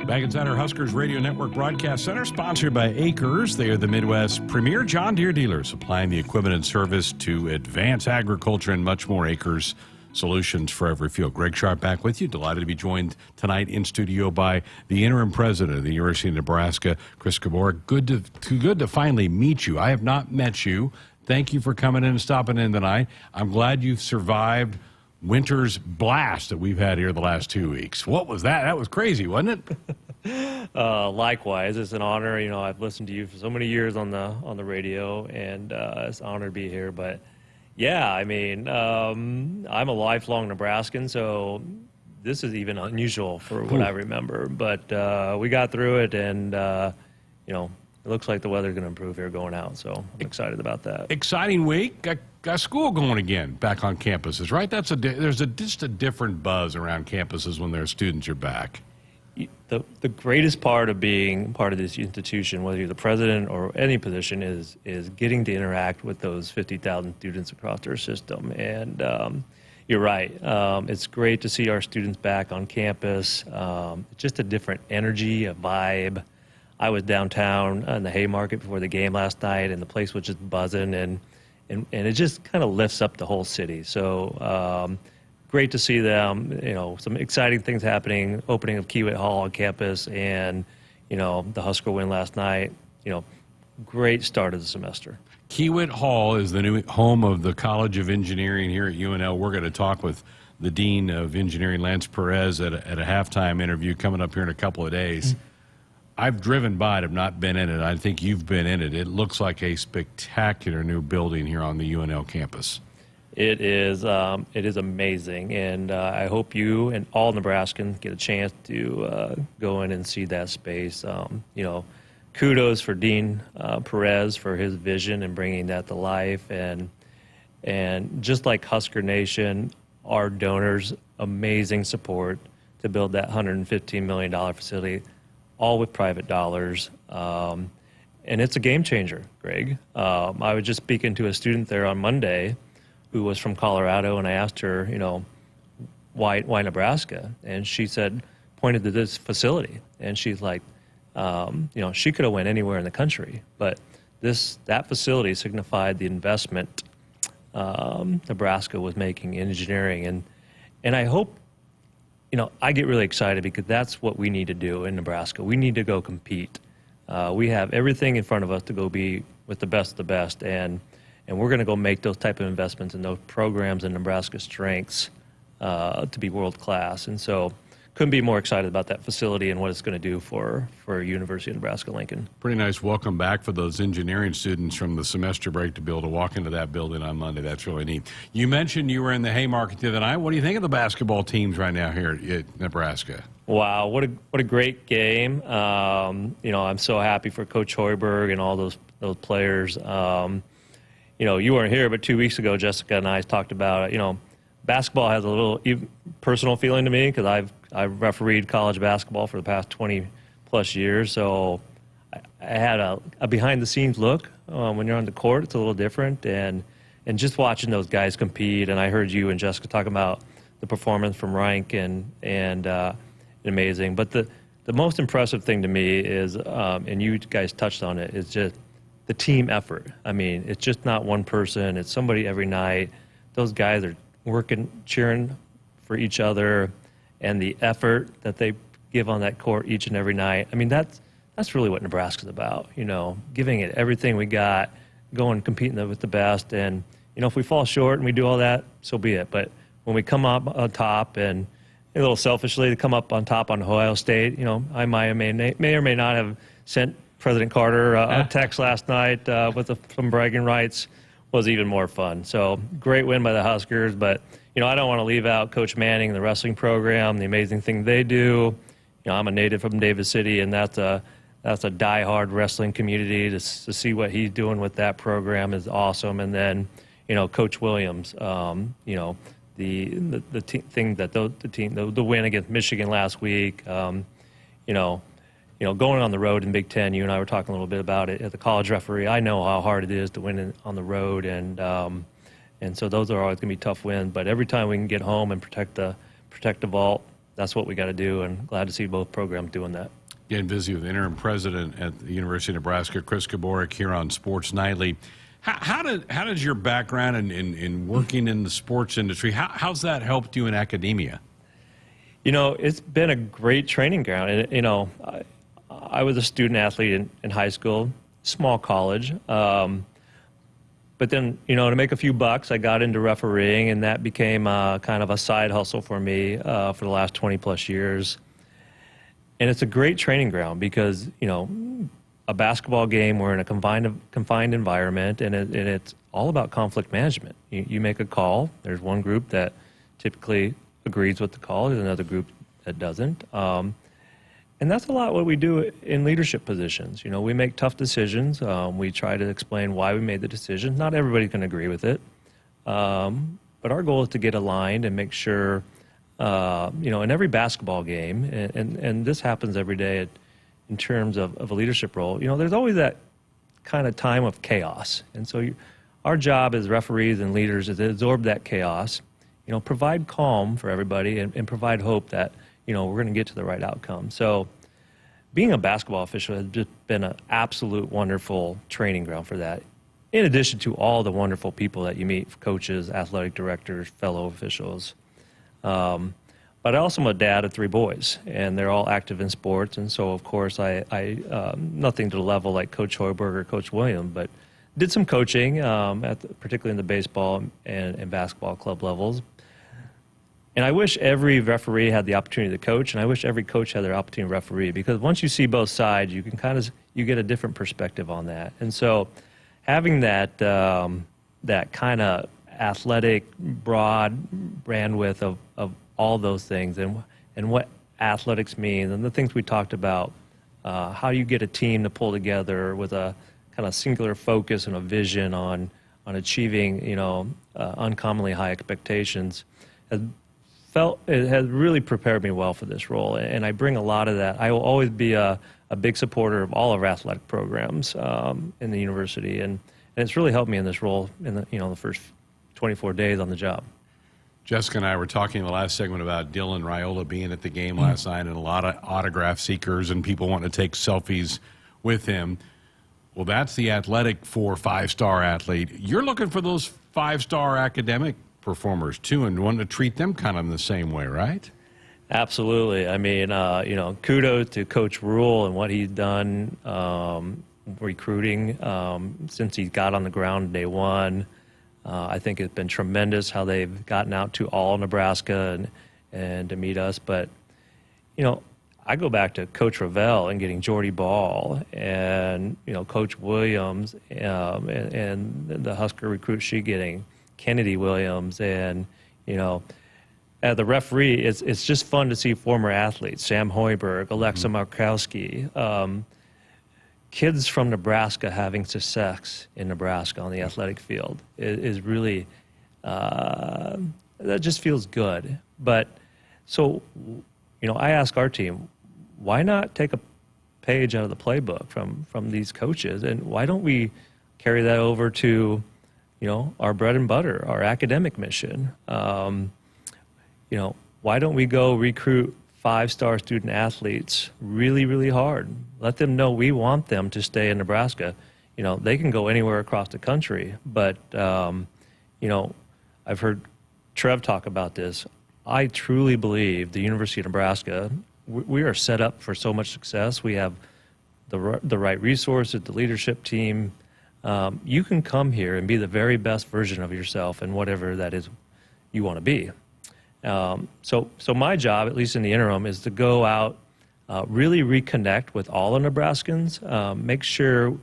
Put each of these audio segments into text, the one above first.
Back inside our Huskers Radio Network Broadcast Center, sponsored by Acres. They are the Midwest's premier John Deere dealer, supplying the equipment and service to advance agriculture and much more. Acres, solutions for every field. Greg Sharpe back with you. Delighted to be joined tonight in studio by the interim president of the University of Nebraska, Chris Kabourek. Good to finally meet you. I have not met you. Thank you for coming in and stopping in tonight. I'm glad you've survived winter's blast that we've had here the last 2 weeks. What was that? That was crazy, wasn't it? Likewise, it's an honor. You know, I've listened to you for so many years on the radio, and it's an honor to be here. But yeah, I mean, I'm a lifelong Nebraskan, so this is even unusual for what I remember. But we got through it, and you know, it looks like the weather's going to improve here going out, so I'm excited about that. Exciting week. Got school going again back on campuses, right? There's just a different buzz around campuses when their students are back. The greatest part of being part of this institution, whether you're the president or any position, is getting to interact with those 50,000 students across our system. And you're right. It's great to see our students back on campus. Just a different energy, a vibe. I was downtown in the Haymarket before the game last night, and the place was just buzzing, and it just kind of lifts up the whole city. So great to see them. You know, some exciting things happening. Opening of Kiewit Hall on campus, and you know, the Husker win last night. You know, great start of the semester. Kiewit Hall is the new home of the College of Engineering here at UNL. We're going to talk with the Dean of Engineering, Lance Perez, at a halftime interview coming up here in a couple of days. I've driven by it, have not been in it. I think you've been in it. It looks like a spectacular new building here on the UNL campus. It is amazing, and I hope you and all Nebraskans get a chance to go in and see that space. You know, kudos for Dean Perez for his vision and bringing that to life, and just like Husker Nation, our donors, amazing support to build that $115 million facility, all with private dollars. And it's a game changer, Greg. I was just speaking to a student there on Monday who was from Colorado, and I asked her, you know, why Nebraska? And she said, pointed to this facility, and she's like, you know, she could have went anywhere in the country, but that facility signified the investment Nebraska was making in engineering, and I hope, you know, I get really excited because that's what we need to do in Nebraska. We need to go compete. We have everything in front of us to go be with the best of the best, and we're going to go make those type of investments in those programs and Nebraska's strengths to be world class. And so couldn't be more excited about that facility and what it's going to do for University of Nebraska-Lincoln. Pretty nice welcome back for those engineering students from the semester break to be able to walk into that building on Monday. That's really neat. You mentioned you were in the Haymarket the other night. What do you think of the basketball teams right now here at Nebraska? Wow, what a great game. You know, I'm so happy for Coach Hoiberg and all those players. You know, you weren't here, but 2 weeks ago, Jessica and I talked about it. You know, basketball has a little personal feeling to me because I've refereed college basketball for the past 20-plus years. So I had a behind-the-scenes look. When you're on the court, it's a little different. And just watching those guys compete, and I heard you and Jessica talk about the performance from Rank and amazing. But the most impressive thing to me is, and you guys touched on it, is just the team effort. I mean, it's just not one person. It's somebody every night. Those guys are working, cheering for each other, and the effort that they give on that court each and every night. I mean, that's really what Nebraska's about, you know, giving it everything we got, going competing with the best. And, you know, if we fall short and we do all that, so be it. But when we come up on top, and a little selfishly to come up on top on Ohio State, you know, I may or may not have sent President Carter a text last night with some bragging rights, was even more fun. So great win by the Huskers, but you know, I don't want to leave out Coach Manning and the wrestling program, the amazing thing they do. You know, I'm a native from Davis City, and that's a diehard wrestling community. To see what he's doing with that program is awesome. And then, you know, Coach Williams, you know, the win against Michigan last week, you know, going on the road in Big Ten, you and I were talking a little bit about it at the college referee. I know how hard it is to win on the road, and so those are always going to be tough wins. But every time we can get home and protect the vault, that's what we got to do, and glad to see both programs doing that. Getting busy with Interim President at the University of Nebraska, Chris Kabourek, here on Sports Nightly. How did your background in working in the sports industry, how's that helped you in academia? It's been a great training ground. I was a student athlete in high school, small college. But then, to make a few bucks, I got into refereeing, and that became kind of a side hustle for me for the last 20 plus years. And it's a great training ground because, a basketball game, we're in a confined environment, and it's all about conflict management. You make a call. There's one group that typically agrees with the call. There's another group that doesn't. And that's a lot what we do in leadership positions. We make tough decisions. We try to explain why we made the decision. Not everybody can agree with it. But our goal is to get aligned and make sure, in every basketball game, and this happens every day in terms of a leadership role, there's always that kind of time of chaos. And so our job as referees and leaders is to absorb that chaos, provide calm for everybody and provide hope that we're going to get to the right outcome. So being a basketball official has just been an absolute wonderful training ground for that, in addition to all the wonderful people that you meet, coaches, athletic directors, fellow officials. But I also am a dad of 3 boys, and they're all active in sports. And so, of course, I nothing to the level like Coach Hoiberg or Coach William, but did some coaching, particularly in the baseball and basketball club levels. And I wish every referee had the opportunity to coach, and I wish every coach had their opportunity to referee, because once you see both sides, you can you get a different perspective on that. And so having that kind of athletic, broad bandwidth of all those things and what athletics means and the things we talked about, how you get a team to pull together with a kind of singular focus and a vision on achieving, uncommonly high expectations, it has really prepared me well for this role, and I bring a lot of that. I will always be a big supporter of all of our athletic programs in the university, and it's really helped me in this role in the first 24 days on the job. Jessica and I were talking in the last segment about Dylan Raiola being at the game last night, and a lot of autograph seekers and people wanting to take selfies with him. Well, that's the athletic 4 or 5-star athlete. You're looking for those 5-star academic performers too, and want to treat them kind of in the same way, right? Absolutely. I mean, kudos to Coach Rule and what he's done recruiting since he got on the ground day one. I think it's been tremendous how they've gotten out to all Nebraska and to meet us. But, I go back to Coach Ravel and getting Jordy Ball and, Coach Williams and the Husker recruit she getting Kennedy Williams, and as the referee, it's just fun to see former athletes, Sam Hoiberg, Alexa Markowski, kids from Nebraska having success in Nebraska on the athletic field is really that just feels good. But so I ask our team, why not take a page out of the playbook from these coaches, and why don't we carry that over to our bread and butter, our academic mission? Why don't we go recruit 5-star student athletes really, really hard? Let them know we want them to stay in Nebraska. They can go anywhere across the country, but, I've heard Trev talk about this. I truly believe the University of Nebraska, we are set up for so much success. We have the right resources, the leadership team. You can come here and be the very best version of yourself and whatever that is you want to be. So my job, at least in the interim, is to go out, really reconnect with all the Nebraskans, make sure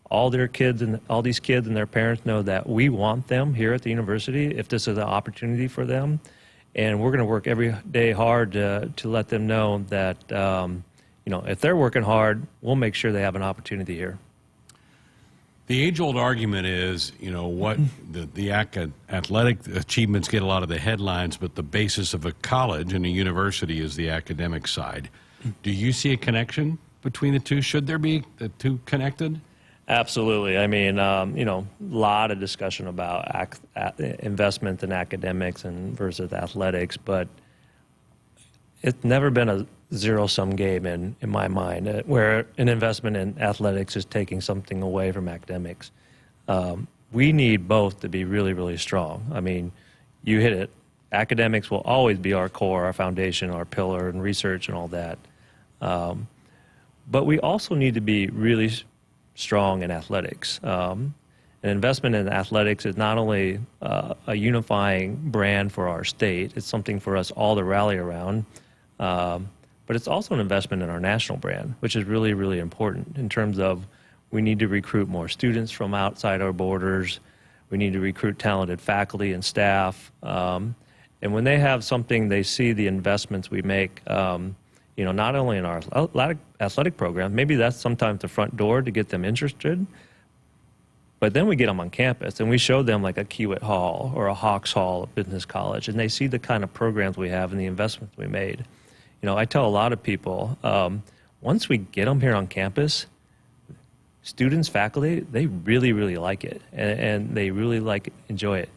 all these kids and their parents know that we want them here at the university if this is an opportunity for them. And we're going to work every day hard to let them know that, if they're working hard, we'll make sure they have an opportunity here. The age-old argument is, what the athletic achievements get a lot of the headlines, but the basis of a college and a university is the academic side. Do you see a connection between the two? Should there be the two connected? Absolutely. I mean, a lot of discussion about investment in academics and versus athletics, but it's never been a zero-sum game in my mind, where an investment in athletics is taking something away from academics. We need both to be really, really strong. I mean, you hit it. Academics will always be our core, our foundation, our pillar, and research and all that. But we also need to be really strong in athletics. An investment in athletics is not only a unifying brand for our state, it's something for us all to rally around, but it's also an investment in our national brand, which is really, really important in terms of we need to recruit more students from outside our borders. We need to recruit talented faculty and staff. And when they have something, they see the investments we make, not only in our athletic program, maybe that's sometimes the front door to get them interested, but then we get them on campus and we show them like a Kiewit Hall or a Hawks Hall at Business College, and they see the kind of programs we have and the investments we made. I tell a lot of people, once we get them here on campus, students, faculty, they really, really like it, and they really enjoy it.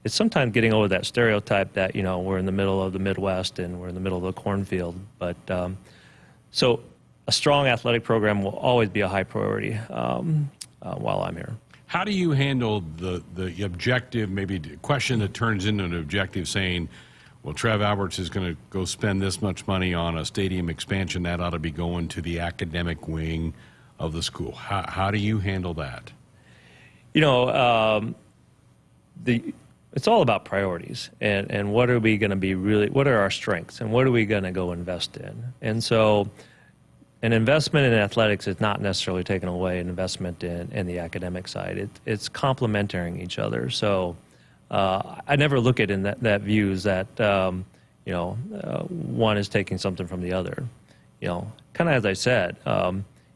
It's sometimes getting over that stereotype that, we're in the middle of the Midwest and we're in the middle of the cornfield. But so a strong athletic program will always be a high priority while I'm here. How do you handle the objective, maybe question that turns into an objective saying, well, Trev Alberts is going to go spend this much money on a stadium expansion, that ought to be going to the academic wing of the school. How do you handle that? It's all about priorities and what are we going to be what are our strengths and what are we going to go invest in? And so an investment in athletics is not necessarily taking away an investment in the academic side. It's complementing each other. So I never look at it in that views that, one is taking something from the other. Kind of as I said,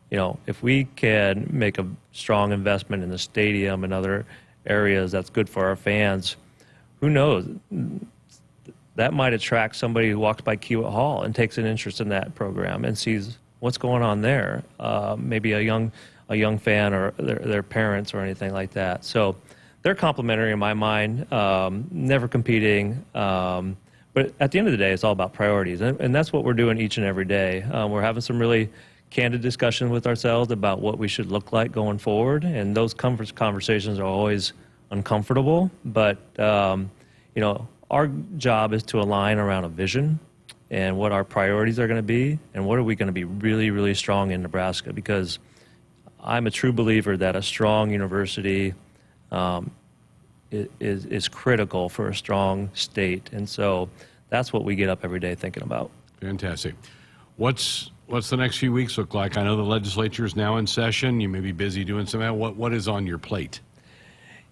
if we can make a strong investment in the stadium and other areas that's good for our fans, who knows? That might attract somebody who walks by Kiewit Hall and takes an interest in that program and sees what's going on there. Maybe a young fan or their parents or anything like that. So they're complementary in my mind, never competing. But at the end of the day, it's all about priorities. And that's what we're doing each and every day. We're having some really candid discussion with ourselves about what we should look like going forward. And those conversations are always uncomfortable. But, our job is to align around a vision and what our priorities are going to be and what are we going to be really, really strong in Nebraska. Because I'm a true believer that a strong university is critical for a strong state. And so that's what we get up every day thinking about. Fantastic. What's the next few weeks look like? I know the legislature is now in session. You may be busy doing some of that. What is on your plate?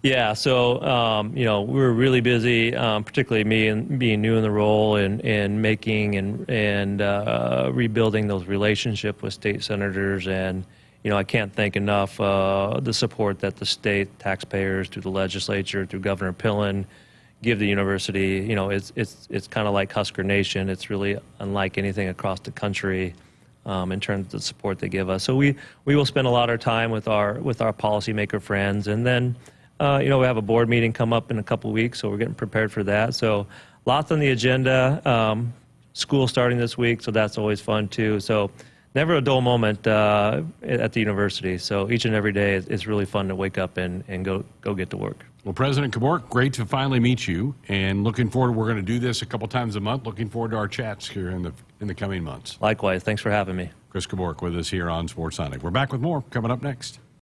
Yeah, so, we're really busy, particularly me and being new in the role and making and rebuilding those relationships with state senators. And, I can't thank enough the support that the state taxpayers, through the legislature, through Governor Pillen, give the university. It's kind of like Husker Nation. It's really unlike anything across the country in terms of the support they give us. So we will spend a lot of time with our policymaker friends, and then we have a board meeting come up in a couple of weeks, so we're getting prepared for that. So lots on the agenda. School starting this week, so that's always fun too. So never a dull moment at the university. So each and every day it's really fun to wake up and go get to work. Well, President Kabourek, great to finally meet you, and looking forward. We're going to do this a couple times a month. Looking forward to our chats here in the coming months. Likewise. Thanks for having me. Chris Kabourek with us here on Sports Sonic. We're back with more coming up next.